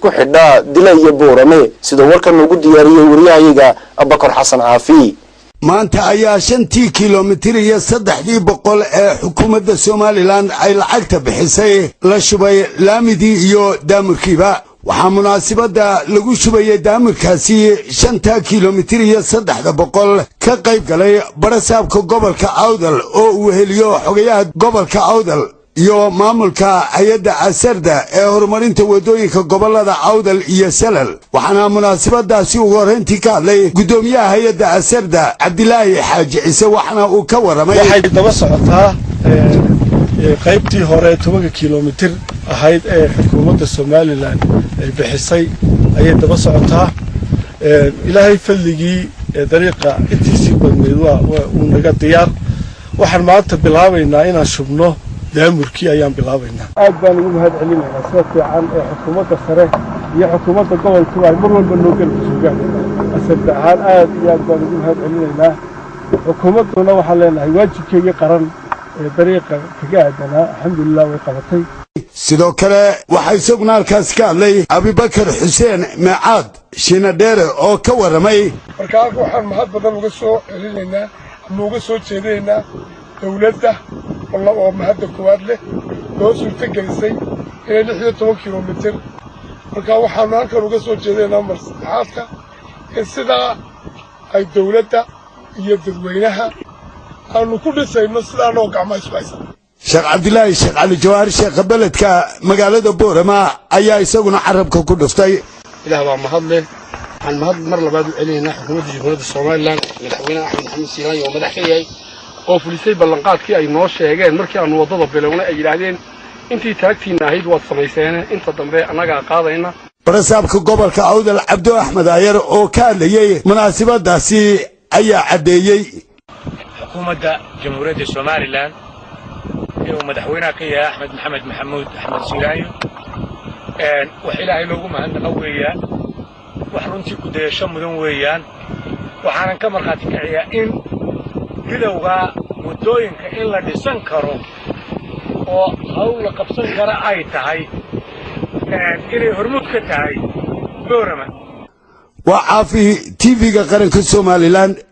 ku xidha Dilay iyo Boorame sida warkan ugu diyaariyay wariyahayaga Abakar Xasan Caafi maanta ayaa 5 kiiloomitir iyo 300 ee xukuumadda Soomaaliland ay lacagta bixisay la shubay laamidii iyo daamurkiiba waxaa munaasabada lagu shubayay daamirkaasi 5 kiiloomitir iyo 300 ka qayb galay barasaabka gobolka Awdal oo uu heliyo xogayaha gobolka Awdal iyo maamulka hay'adda Asarda ee horumarinta wadooyinka gobolada Awdal iyo Salal waxaana munaasabadaasi ugu horeyntii ka hadlay gudoomiyaha hay'adda Asarda Cabdilaahi Xaaji Ciise waxaana uu ka waramay waxay daba socotaa qaybtii hore 10 kiiloomitir ahayd ee xukuumadda Soomaaliland ay bixisay ayay daba socotaa ilaahay fadligii dariiqa intiisii badneed uu naga diyaar waxaan maanta bilaabaynaa inaan shubno daamurkii ayaan bilaabaynaa aad baan ugu mahad celinaynaa sida fiican ee xukuumadda sare iyo xukuumadda gobolka ay mar walba noo galbi sugaan asarta ahaan aad iyo aad baan ugu mahad celinaynaa xukuumadduna waxaan leenahay waajibkeygii qaran ee dariiqa kaga aadanaa alxamdulilah way qabatay sidoo kale waxaa isaguna halkaas ka hadlay Abubakar Xuseen Macaad Shinadheere oo ka waramay markaa waxaan mahad badan uga soo celinaynaa ama uga soo jeedinaynaa dawladda oo mahadda koowaad leh loo suurtagelisay inay 16 kiiloomitir markaa waxaanu halkan uga soo jeedinaynaa marsaxaadka in sidaa ay dawladda iyo dadweynaha aanu ku dhisayno sidaa noo gacmo isu haysan Sheekh Cabdilaahi Sheekh Ali Jawaar Sheekh beledka magaalada Boorama ayaa isaguna carabka ku dhuftay ilaah baa mahad leh aan mahad mar labaad u celinaynaa xukuumadda Soomaaliland madaxweynaha Axmed Maxamed Siiraay oo madax ka yahay oo fulisay ballanqaadkii ay noo sheegeen markii aanu wadada bilownay ay yiraahdeen intii taagtiina ahayd waad samayseen inta dambe anaga qaadayna barasaabka gobolka Awdal Cabdo Axmed Ayar oo ka hadlayay munaasabadaasi ayaa cadeeyay xukuumadda jamhuuriyadda Soomaaliland iyo madaxweynaha ka yahay Axmed Maxamed Siiraay wax ilaahay loogu mahadnaqo weeyaan wax runtii ku dayasho mudan weeyaan waxaan ka marqaati kaciyaa in bilowga wadooyinka in la dhisan karo oo hawl la qabsan kara ay tahay inay hormuud ka tahay Boorama waa Caafi TV-ga qaranka Soomaaliland